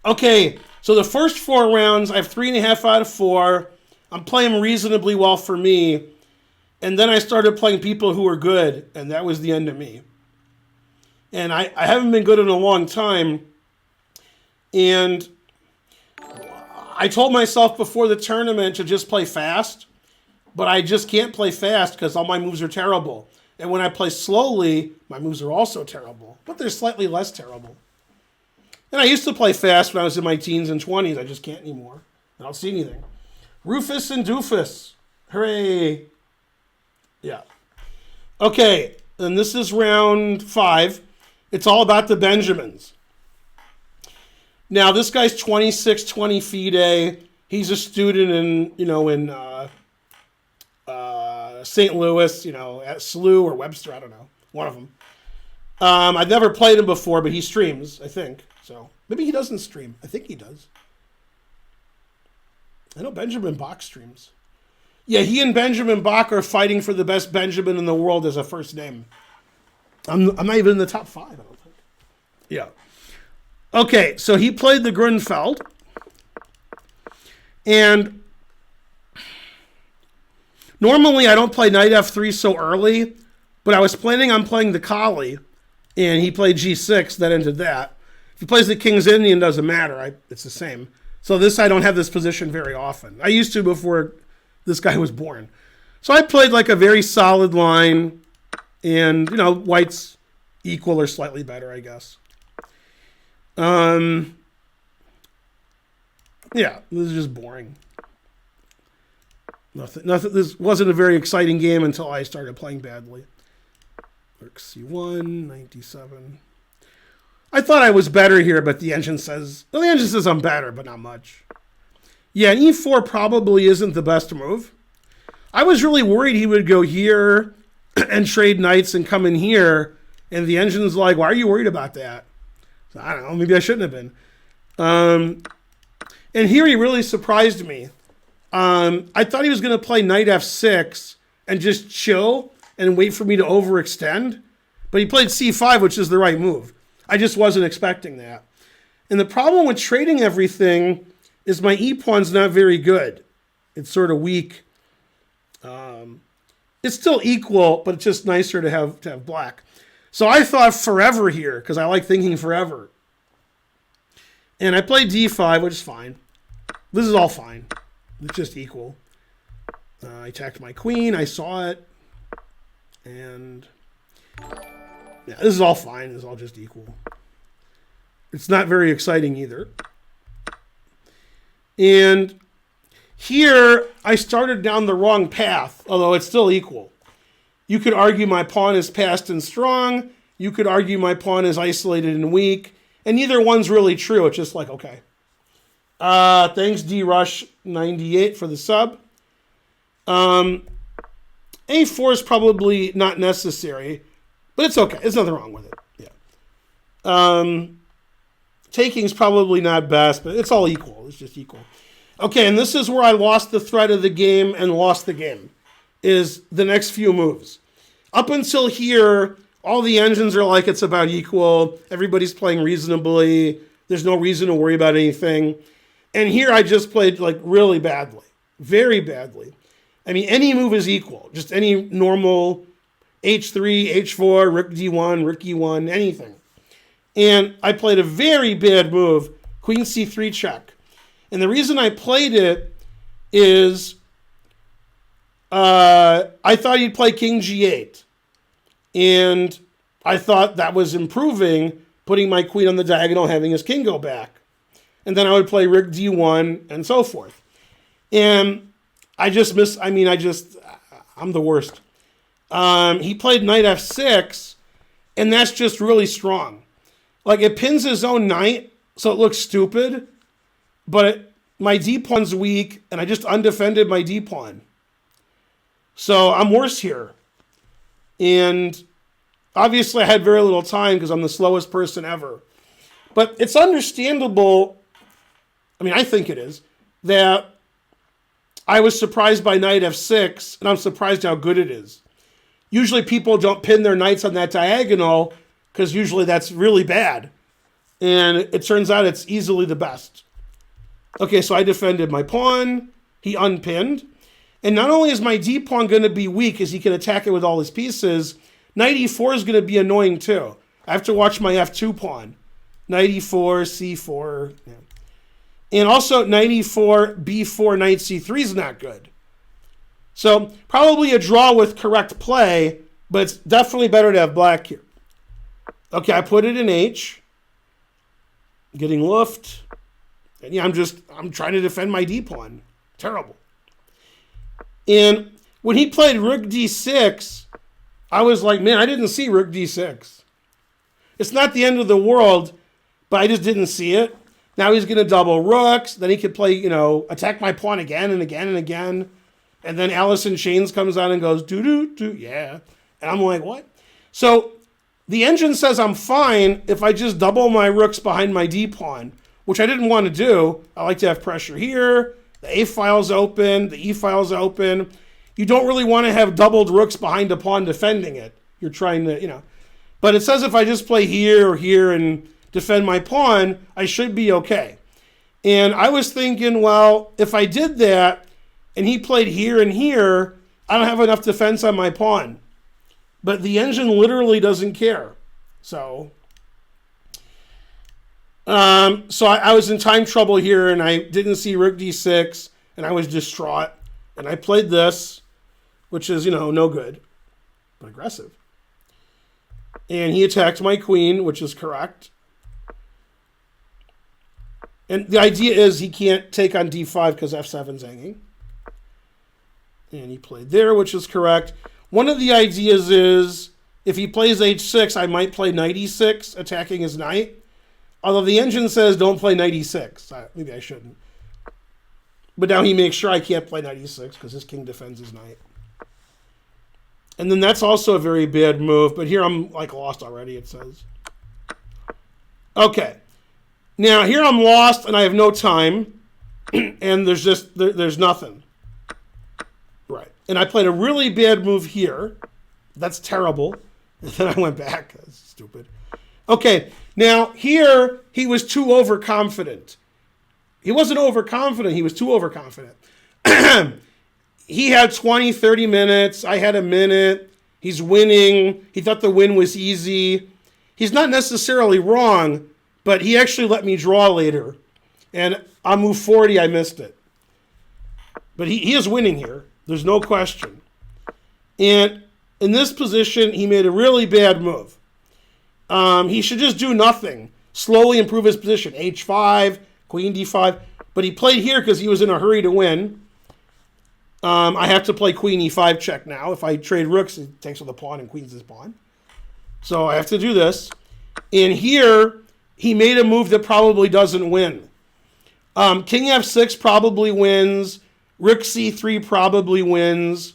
Okay, so the first 4 rounds, I have 3.5 out of 4. I'm playing reasonably well for me. And then I started playing people who were good, and that was the end of me. And I haven't been good in a long time. And I told myself before the tournament to just play fast, but I just can't play fast because all my moves are terrible. And when I play slowly, my moves are also terrible, but they're slightly less terrible. And I used to play fast when I was in my teens and 20s. I just can't anymore. I don't see anything. Rufus and Doofus. Hooray. Yeah. Okay, and this is round 5. It's all about the Benjamins. Now, this guy's 26, 20 FIDE. He's a student in St. Louis, at SLU or Webster, I don't know. One of them. I've never played him before, but he streams, I think. So maybe he doesn't stream. I think he does. I know Benjamin Bach streams. Yeah, he and Benjamin Bach are fighting for the best Benjamin in the world as a first name. I'm not even in the top 5, I don't think. Yeah. Okay, so he played the Grunfeld. And normally I don't play knight f3 so early, but I was planning on playing the Kali, and he played g6, that ended that. If he plays the King's Indian, doesn't matter. It's the same. So I don't have this position very often. I used to before this guy was born. So I played like a very solid line, and, white's equal or slightly better, I guess. Yeah, this is just boring. Nothing. This wasn't a very exciting game until I started playing badly. Rook c1, 97. I thought I was better here, but the engine says I'm better, but not much. Yeah, and e4 probably isn't the best move. I was really worried he would go here and trade knights and come in here, and the engine's like, why are you worried about that? So, I don't know, maybe I shouldn't have been. And here he really surprised me. I thought he was going to play knight f6 and just chill and wait for me to overextend, but he played c5, which is the right move. I just wasn't expecting that. And the problem with trading everything is my e-pawn's not very good. It's sort of weak. It's still equal, but it's just nicer to have black. So I thought forever here, because I like thinking forever. And I played d5, which is fine. This is all fine. It's just equal. I attacked my queen. I saw it. And yeah, this is all fine. This is all just equal. It's not very exciting either. And here, I started down the wrong path, although it's still equal. You could argue my pawn is passed and strong. You could argue my pawn is isolated and weak. And neither one's really true. It's just like, okay. Thanks, DRush98 for the sub. A4 is probably not necessary, but it's okay. There's nothing wrong with it. Yeah. Taking's probably not best, but it's all equal. It's just equal. Okay, and this is where I lost the thread of the game and lost the game, is the next few moves. Up until here, all the engines are like it's about equal. Everybody's playing reasonably. There's no reason to worry about anything. And here I just played like really badly, very badly. I mean, any move is equal. Just any normal h3, h4, rook d1, rook e1, anything. And I played a very bad move, queen c3 check. And the reason I played it is I thought he'd play king g8. And I thought that was improving, putting my queen on the diagonal, having his king go back. And then I would play rook d1 and so forth. And I just I'm the worst. He played knight f6, and that's just really strong. Like, it pins his own knight, so it looks stupid, but my d-pawn's weak, and I just undefended my d-pawn. So I'm worse here. And obviously I had very little time because I'm the slowest person ever. But it's understandable, I mean, I think it is, that I was surprised by knight f6, and I'm surprised how good it is. Usually people don't pin their knights on that diagonal, because usually that's really bad. And it turns out it's easily the best. Okay, so I defended my pawn. He unpinned. And not only is my d-pawn going to be weak as he can attack it with all his pieces, knight e4 is going to be annoying too. I have to watch my f2 pawn. Knight e4, c4. Yeah. And also knight e4, b4, knight c3 is not good. So probably a draw with correct play, but it's definitely better to have black here. Okay, I put it in h. Getting luft. And yeah, I'm trying to defend my d-pawn. Terrible. And when he played rook d6, I was like, man, I didn't see rook d6. It's not the end of the world, but I just didn't see it. Now he's going to double rooks. Then he could play, attack my pawn again and again and again. And then Alice in Chains comes on and goes, doo-doo-doo, yeah. And I'm like, what? So the engine says I'm fine if I just double my rooks behind my d-pawn, which I didn't want to do. I like to have pressure here. The A file's open. The E file's open. You don't really want to have doubled rooks behind a pawn defending it. You're trying to, But it says if I just play here or here and defend my pawn, I should be okay. And I was thinking, well, if I did that and he played here and here, I don't have enough defense on my pawn. But the engine literally doesn't care. So I was in time trouble here, and I didn't see rook d6, and I was distraught. And I played this, which is, no good, but aggressive. And he attacked my queen, which is correct. And the idea is he can't take on d5 because f7's hanging. And he played there, which is correct. One of the ideas is if he plays h6, I might play knight e6, attacking his knight. Although the engine says don't play knight e6. Maybe I shouldn't. But now he makes sure I can't play knight e6 because his king defends his knight. And then that's also a very bad move. But here I'm lost already, it says. Okay. Now here I'm lost and I have no time. And there's nothing. Right. And I played a really bad move here. That's terrible. And then I went back. That's stupid. Okay. Now, here, he was too overconfident. He wasn't overconfident. He was too overconfident. He had 20, 30 minutes. I had a minute. He's winning. He thought the win was easy. He's not necessarily wrong, but he actually let me draw later. And on move 40, I missed it. But he is winning here. There's no question. And in this position, he made a really bad move. He should just do nothing. Slowly improve his position. h5, queen d5. But he played here because he was in a hurry to win. I have to play queen e5 check now. If I trade rooks, it takes with the pawn and queen's his pawn. So I have to do this. And here, he made a move that probably doesn't win. King f6 probably wins. Rook c3 probably wins.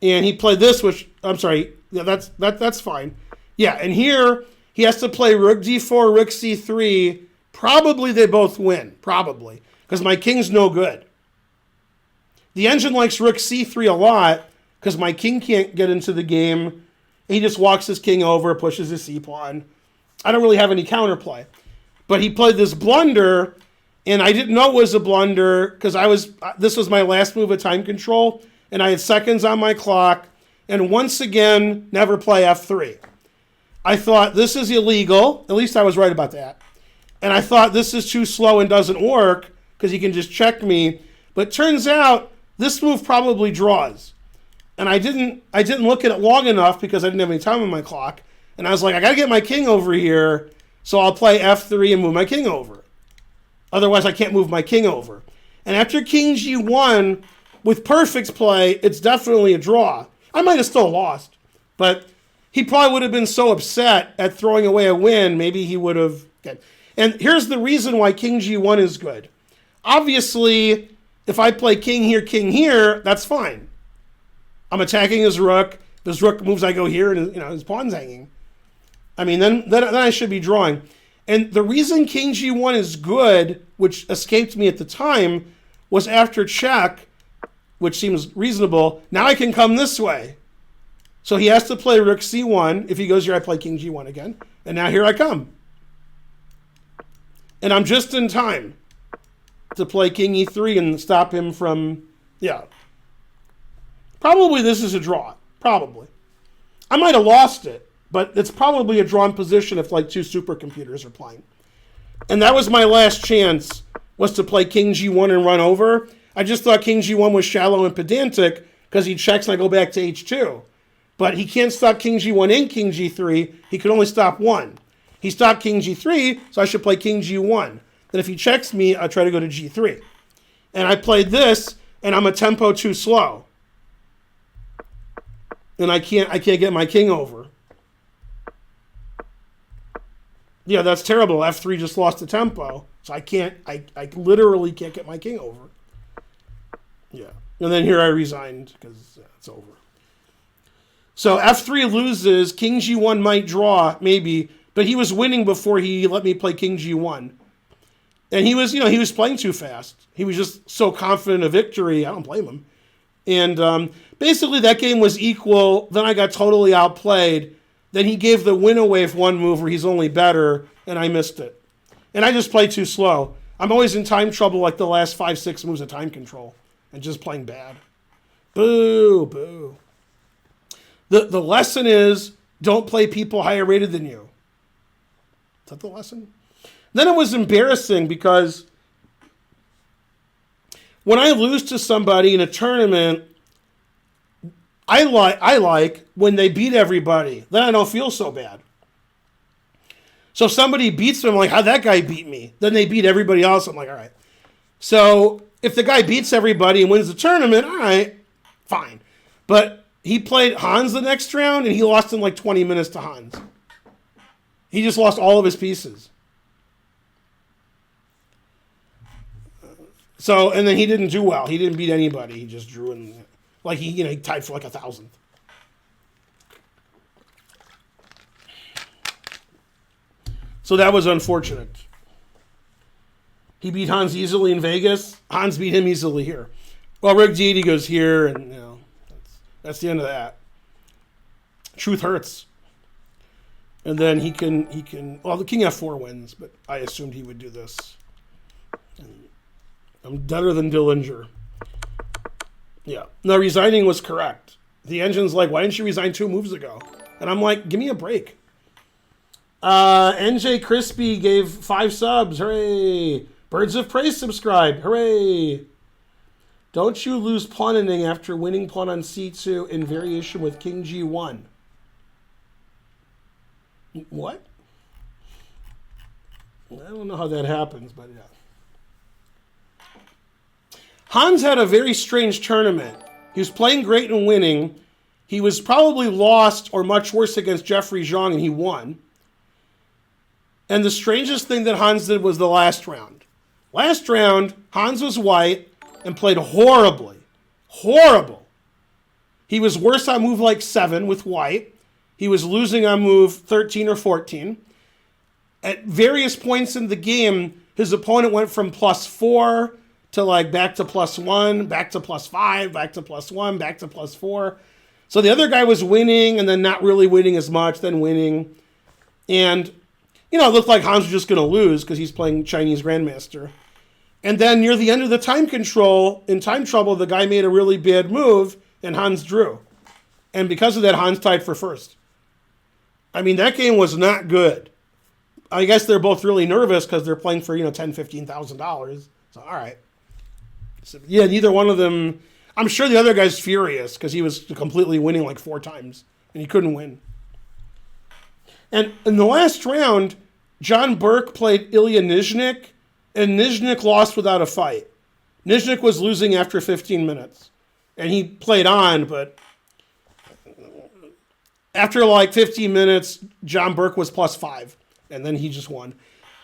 And he played this, which, I'm sorry, yeah, that's fine. Yeah, and here, he has to play rook d4, rook c3. Probably they both win. Probably. Because my king's no good. The engine likes rook c3 a lot because my king can't get into the game. He just walks his king over, pushes his c-pawn. I don't really have any counterplay. But he played this blunder, and I didn't know it was a blunder because this was my last move of time control, and I had seconds on my clock, and once again, never play f3. I thought, this is illegal. At least I was right about that. And I thought, this is too slow and doesn't work because he can just check me. But turns out, this move probably draws. And I didn't look at it long enough because I didn't have any time on my clock. And I was like, I got to get my king over here, so I'll play f3 and move my king over. Otherwise, I can't move my king over. And after king g1, with perfect play, it's definitely a draw. I might have still lost, but he probably would have been so upset at throwing away a win, maybe he would have. And here's the reason why king g1 is good. Obviously, if I play king here, that's fine. I'm attacking his rook. If his rook moves, I go here, and his pawn's hanging. I mean, then I should be drawing. And the reason king g1 is good, which escaped me at the time, was after check, which seems reasonable. Now I can come this way. So he has to play rook c1. If he goes here, I play king g1 again. And now here I come. And I'm just in time to play king e3 and stop him from, yeah. Probably this is a draw. Probably. I might have lost it, but it's probably a drawn position if like two supercomputers are playing. And that was my last chance, was to play king g1 and run over. I just thought king g1 was shallow and pedantic because he checks and I go back to h2. But he can't stop king g1 and king g3. He can only stop one. He stopped king g3, so I should play king g1. Then if he checks me, I try to go to g3. And I played this, and I'm a tempo too slow. And I can't get my king over. Yeah, that's terrible. f3 just lost the tempo. So I literally can't get my king over. Yeah. And then here I resigned because it's over. So f3 loses, king g1 might draw, maybe, but he was winning before he let me play king g1. And he was playing too fast. He was just so confident of victory. I don't blame him. And basically that game was equal. Then I got totally outplayed. Then he gave the win away with one move where he's only better, and I missed it. And I just played too slow. I'm always in time trouble like the last 5-6 moves of time control and just playing bad. Boo, boo. The lesson is don't play people higher rated than you. Is that the lesson? Then it was embarrassing because when I lose to somebody in a tournament, I like when they beat everybody. Then I don't feel so bad. So if somebody beats them, I'm like, how'd that guy beat me? Then they beat everybody else. I'm like, all right. So if the guy beats everybody and wins the tournament, all right, fine. But he played Hans the next round, and he lost in like 20 minutes to Hans. He just lost all of his pieces. So, and then he didn't do well. He didn't beat anybody. He just drew in, like he tied for like 1,000th. So that was unfortunate. He beat Hans easily in Vegas. Hans beat him easily here. Well, Rig Deity goes here, and that's the end of that. Truth hurts. And then he can. Well, the king f4 wins, but I assumed he would do this. And I'm better than Dillinger. Yeah. No, resigning was correct. The engine's like, why didn't you resign 2 moves ago? And I'm like, give me a break. NJ Crispy gave 5 subs. Hooray. Birds of Prey subscribed. Hooray. Don't you lose pawn ending after winning pawn on c2 in variation with king g1. What? I don't know how that happens, but yeah. Hans had a very strange tournament. He was playing great and winning. He was probably lost or much worse against Jeffrey Zhang, and he won. And the strangest thing that Hans did was the last round. Last round, Hans was white and played horribly. Horrible. He was worse on move like 7 with white. He was losing on move 13 or 14. At various points in the game, his opponent went from +4 to like back to +1, back to +5, back to +1, back to +4. So the other guy was winning and then not really winning as much, then winning. And, it looked like Hans was just going to lose because he's playing Chinese Grandmaster. And then near the end of the time control, in time trouble, the guy made a really bad move and Hans drew. And because of that, Hans tied for first. I mean, that game was not good. I guess they're both really nervous because they're playing for, $10,000, $15,000. So, all right. So, yeah, neither one of them. I'm sure the other guy's furious because he was completely winning like 4 times and he couldn't win. And in the last round, John Burke played Ilya Nizhnik, and Nizhnik lost without a fight. Nizhnik was losing after 15 minutes. And he played on, but after like 15 minutes, John Burke was +5. And then he just won.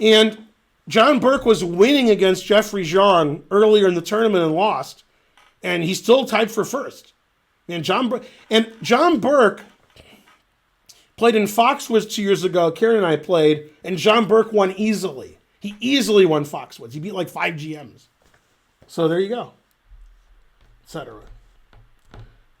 And John Burke was winning against Jeffrey Zhang earlier in the tournament and lost. And he still tied for first. And John Burke played in Foxwoods 2 years ago. Karen and I played, and John Burke won easily. He easily won Foxwoods. He beat like 5 GMs. So there you go. Etc.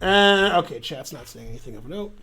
Okay, chat's not saying anything of note.